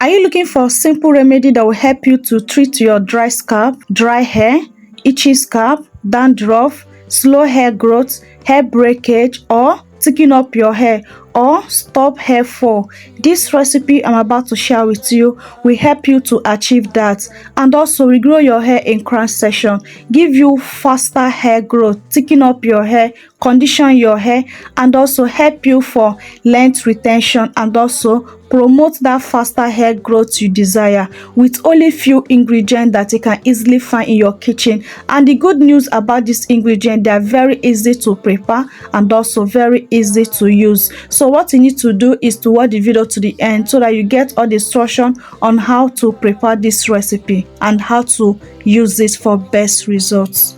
Are you looking for a simple remedy that will help you to treat your dry scalp, dry hair, itchy scalp, dandruff, slow hair growth, hair breakage, or thickening up your hair, or stop hair fall? This recipe I'm about to share with you will help you to achieve that, and also regrow your hair in crown section, give you faster hair growth, thickening up your hair, condition your hair, and also help you for length retention, and also promote that faster hair growth you desire, with only few ingredients that you can easily find in your kitchen. And the good news about this ingredient, they are very easy to prepare and also very easy to use. So what you need to do is to watch the video to the end so that you get all the instruction on how to prepare this recipe and how to use this for best results.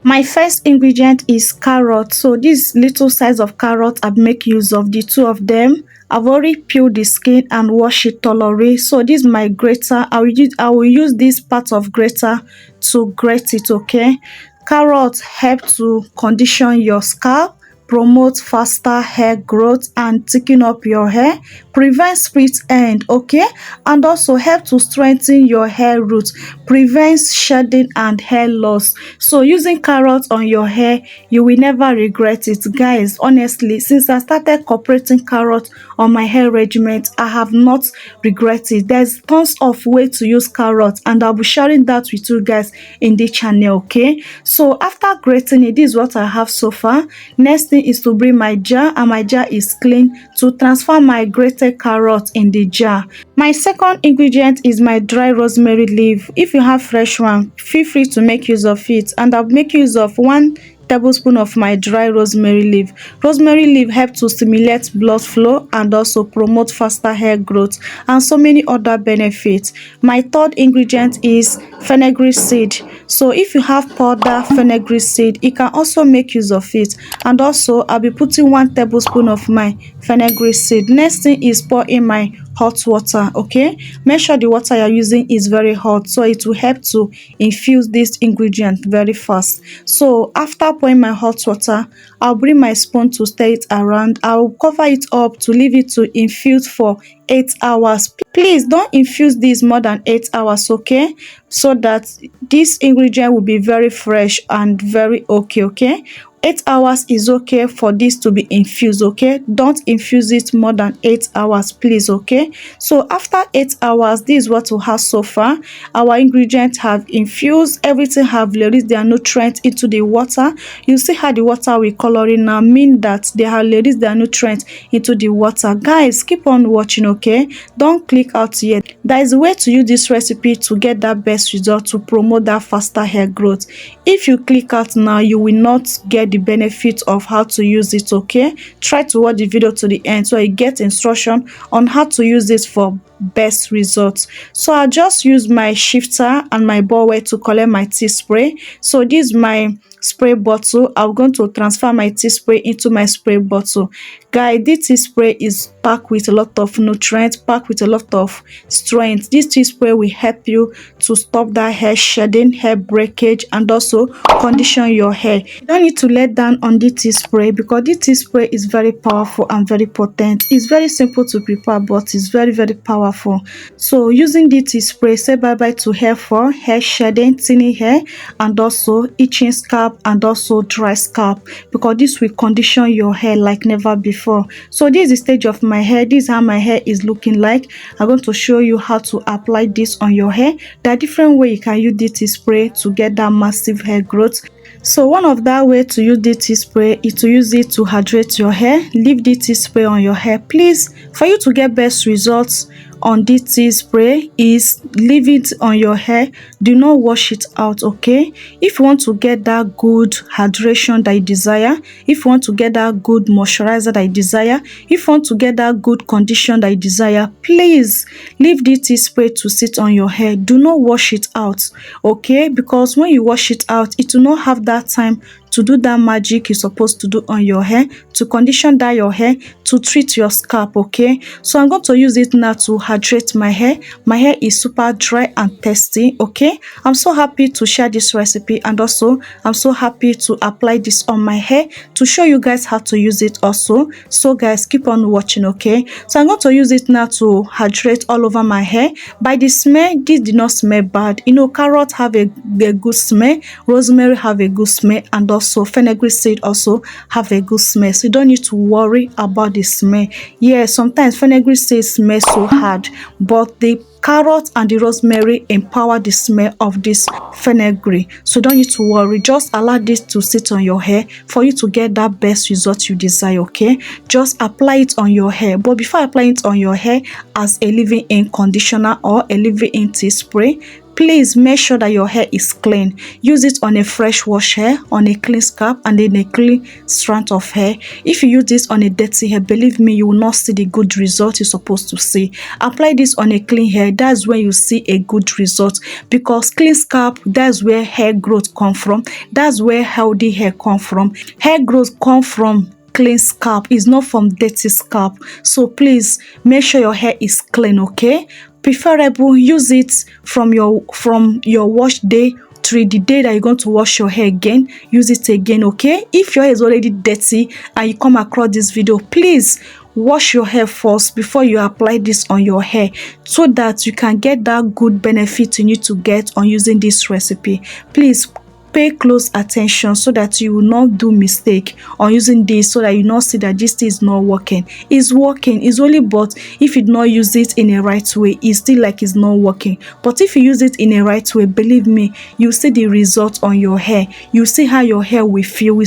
My first ingredient is carrot. So this little size of carrot, I make use of the two of them. I've already peeled the skin and washed it thoroughly. So this is my grater. I will use this part of grater to grate it. Okay, carrot help to condition your scalp, promote faster hair growth and thicken up your hair, prevent split end, okay, and also help to strengthen your hair roots, prevents shedding and hair loss. So using carrot on your hair, you will never regret it, guys. Honestly, since I started incorporating carrot on my hair regimen, I have not regretted. There's tons of ways to use carrot, and I'll be sharing that with you guys in the channel. Okay, so after grating it, this is what I have so far. Next thing is to bring my jar, and my jar is clean, to transfer my grated carrot in the jar. My second ingredient is my dry rosemary leaf. If you have fresh one, feel free to make use of it, and I'll make use of 1 tablespoon of my dry rosemary leaf. Rosemary leaf helps to stimulate blood flow and also promote faster hair growth and so many other benefits. My third ingredient is fenugreek seed. So if you have powder fenugreek seed, you can also make use of it. And also I'll be putting 1 tablespoon of my fenugreek seed. Next thing is pour in my hot water. Okay, make sure the water you're using is very hot, so it will help to infuse this ingredient very fast. So after pouring my hot water, I'll bring my spoon to stir it around. I'll cover it up to leave it to infuse for 8 hours. Please don't infuse this more than 8 hours, okay, so that this ingredient will be very fresh and very okay. 8 hours is okay for this to be infused, okay. Don't infuse it more than 8 hours, please, okay. So after 8 hours, this is what we have so far. Our ingredients have infused, everything have released their nutrients into the water. You see how the water will coloring now, mean that they have released their nutrients into the water. Guys, keep on watching, okay, don't click out yet. There is a way to use this recipe to get that best result, to promote that faster hair growth. If you click out now, you will not get the benefit of how to use it, okay. Try to watch the video to the end so you get instruction on how to use this for best results. So I just use my shifter and my ball weight to collect my tea spray. So this is my spray bottle. I'm going to transfer my tea spray into my spray bottle. Guys, this tea spray is packed with a lot of nutrients, packed with a lot of strength. This tea spray will help you to stop that hair shedding, hair breakage, and also condition your hair. You don't need to let down on this tea spray, because this tea spray is very powerful and very potent. It's very simple to prepare, but it's very powerful. So using this tea spray, say bye bye to hair fall, hair shedding, thinning hair, and also itching scalp and also dry scalp, because this will condition your hair like never before. So this is the stage of my hair. This is how my hair is looking like. I'm going to show you how to apply this on your hair. There are different ways you can use this tea spray to get that massive hair growth. So one of that way to use this tea spray is to use it to hydrate your hair. Leave this tea spray on your hair, please. For you to get best results on this tea spray, is leave it on your hair, do not wash it out, okay. If you want to get that good hydration that you desire, if you want to get that good moisturizer that you desire, if you want to get that good condition that you desire, please leave this tea spray to sit on your hair. Do not wash it out, okay, because when you wash it out, it will not have that time to do that magic you're supposed to do on your hair, to condition that your hair, to treat your scalp. Okay, so I'm going to use it now to hydrate my hair. My hair is super dry and thirsty. Okay, I'm so happy to share this recipe, and also I'm so happy to apply this on my hair to show you guys how to use it also. So guys, keep on watching. Okay, so I'm going to use it now to hydrate all over my hair. By the smell, this did not smell bad. You know, carrot have a good smell, rosemary have a good smell, and also fenugreek seed also have a good smell, so you don't need to worry about the smell. Yeah, sometimes fenugreek seed smells so hard, but the carrot and the rosemary empower the smell of this fenugreek, so don't need to worry. Just allow this to sit on your hair for you to get that best result you desire. Okay, just apply it on your hair, but before applying it on your hair as a leave-in conditioner or a leave-in tea spray, please make sure that your hair is clean. Use it on a fresh wash hair, on a clean scalp, and then a clean strand of hair. If you use this on a dirty hair, believe me, you will not see the good result you're supposed to see. Apply this on a clean hair. That's where you see a good result, because clean scalp, that's where hair growth come from. That's where healthy hair come from. Hair growth come from clean scalp, is not from dirty scalp. So please make sure your hair is clean. Okay, preferable use it from your wash day to the day that you're going to wash your hair again. Use it again. Okay, if your hair is already dirty and you come across this video, please wash your hair first before you apply this on your hair, so that you can get that good benefit you need to get on using this recipe. Please pay close attention so that you will not do mistake on using this, so that you not see that this thing is not working. It's working, it's only, but if you not use it in a right way, it's still like it's not working. But if you use it in a right way, believe me, you see the result on your hair. You see how your hair will feel. You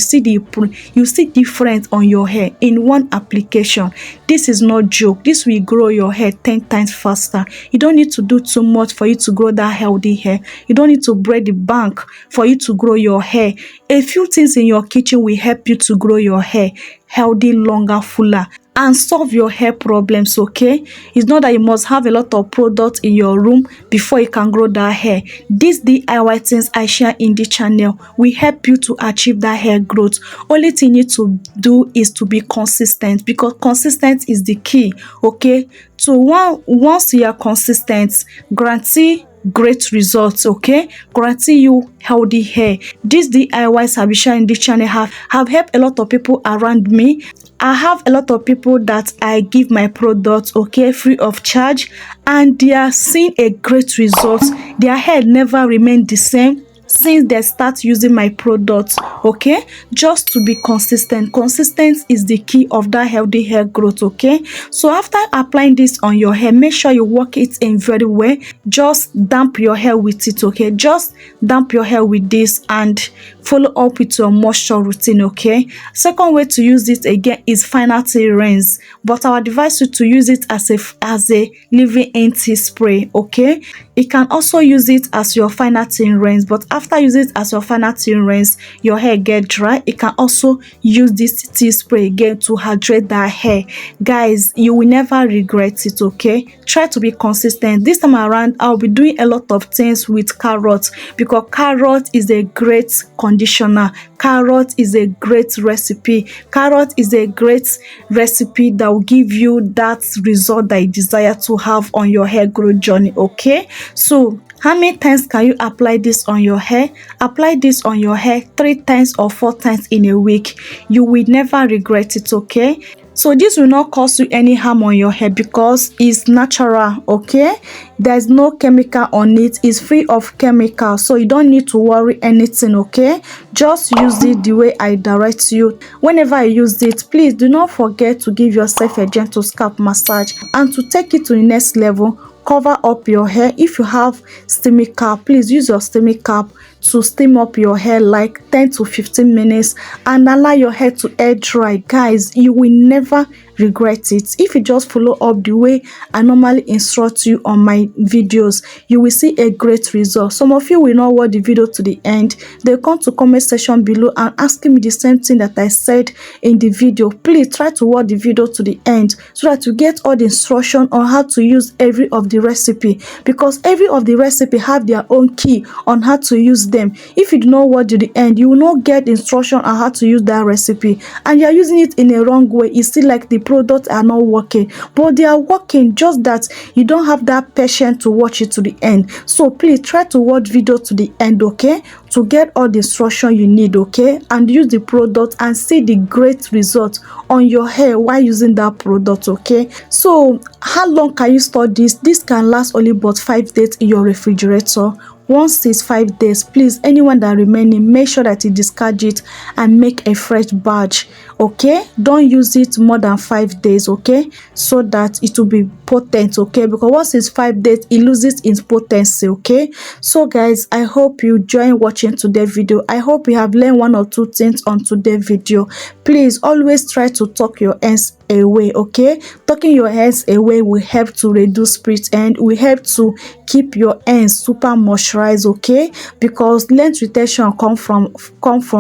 see difference on your hair in one application. This is not joke. This will grow your hair 10 times faster. You don't need to do too much for you to grow that healthy hair. You don't need to break the bank for you to grow your hair. A few things in your kitchen will help you to grow your hair healthy, longer, fuller, and solve your hair problems. Okay, it's not that you must have a lot of products in your room before you can grow that hair. These DIY things I share in the channel will help you to achieve that hair growth. Only thing you need to do is to be consistent, because consistent is the key. Okay, so once you are consistent, guarantee great results. Okay, guarantee you healthy hair. These DIYs I've been sharing in this channel have helped a lot of people around me. I have a lot of people that I give my products, okay, free of charge, and they are seeing a great result. Their hair never remained the same since they start using my products. Okay, just to be consistent. Consistency is the key of that healthy hair growth. Okay, so after applying this on your hair, make sure you work it in very well. Just damp your hair with it. Okay, just damp your hair with this and follow up with your moisture routine. Okay, second way to use it again is final tea rinse, but I would advise you to use it as a leave-in tea spray. Okay, you can also use it as your final tea rinse, but after using it as your final tea rinse, your hair get dry, you can also use this tea spray again to hydrate that hair. Guys, you will never regret it. Okay, try to be consistent. This time around, I'll be doing a lot of things with carrot, because carrot is a great conditioner. Carrot is a great recipe. Carrot is a great recipe that will give you that result that you desire to have on your hair growth journey. Okay, so how many times can you apply this on your hair? Apply this on your hair 3 times or 4 times in a week. You will never regret it. Okay, so this will not cause you any harm on your hair because it's natural. Okay, there's no chemical on it. It's free of chemicals, so you don't need to worry anything. Okay, just use it the way I direct you. Whenever you use it, please do not forget to give yourself a gentle scalp massage, and to take it to the next level, cover up your hair. If you have steaming cap, please use your steaming cap to steam up your hair like 10 to 15 minutes and allow your hair to air dry. Guys, you will never regret it. If you just follow up the way I normally instruct you on my videos, you will see a great result. Some of you will not watch the video to the end. They'll come to comment section below and asking me the same thing that I said in the video. Please try to watch the video to the end so that you get all the instruction on how to use every of the recipe, because every of the recipe have their own key on how to use them. If you do not watch to the end, you will not get instruction on how to use that recipe, and you are using it in a wrong way. It's still like the products are not working, but they are working, just that you don't have that patience to watch it to the end. So please try to watch video to the end, okay, to get all the instruction you need, okay, and use the product and see the great result on your hair while using that product, okay. So how long can you store this? This can last only about 5 days in your refrigerator. Once it's 5 days, please, anyone that remaining, make sure that you discard it and make a fresh batch, okay. Don't use it more than 5 days, okay, so that it will be potent, okay, because once it's 5 days, it loses its potency, okay. So guys, I hope you join watching today's video. I hope you have learned 1 or 2 things on today's video. Please always try to tuck your ends away, okay. Tucking your hands away will help to reduce split end, will help to keep your ends super moisturized, okay, because length retention come from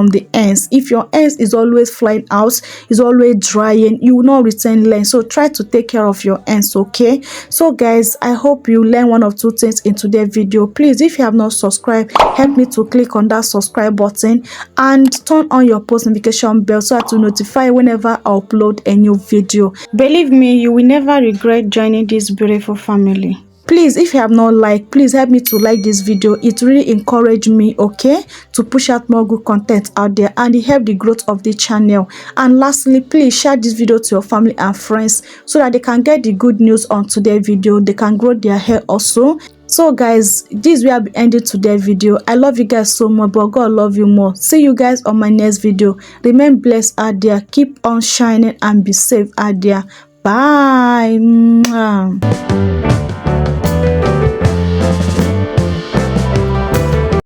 the ends. If your ends is always flying out, is always drying, you will not retain length. So try to take care of your ends, okay. So guys, I hope you learn 1 or 2 things in today's video. Please, if you have not subscribed, help me to click on that subscribe button and turn on your post notification bell so as to notify whenever I upload a new video. Believe me, you will never regret joining this beautiful family. Please, if you have not liked, please help me to like this video. It really encourage me, okay, to push out more good content out there, and it help the growth of the channel. And lastly, please share this video to your family and friends so that they can get the good news on today's video. They can grow their hair also. So guys, this will be ending today's video. I love you guys so much, but God love you more. See you guys on my next video. Remain blessed out there, keep on shining, and be safe out there. Bye. Mwah.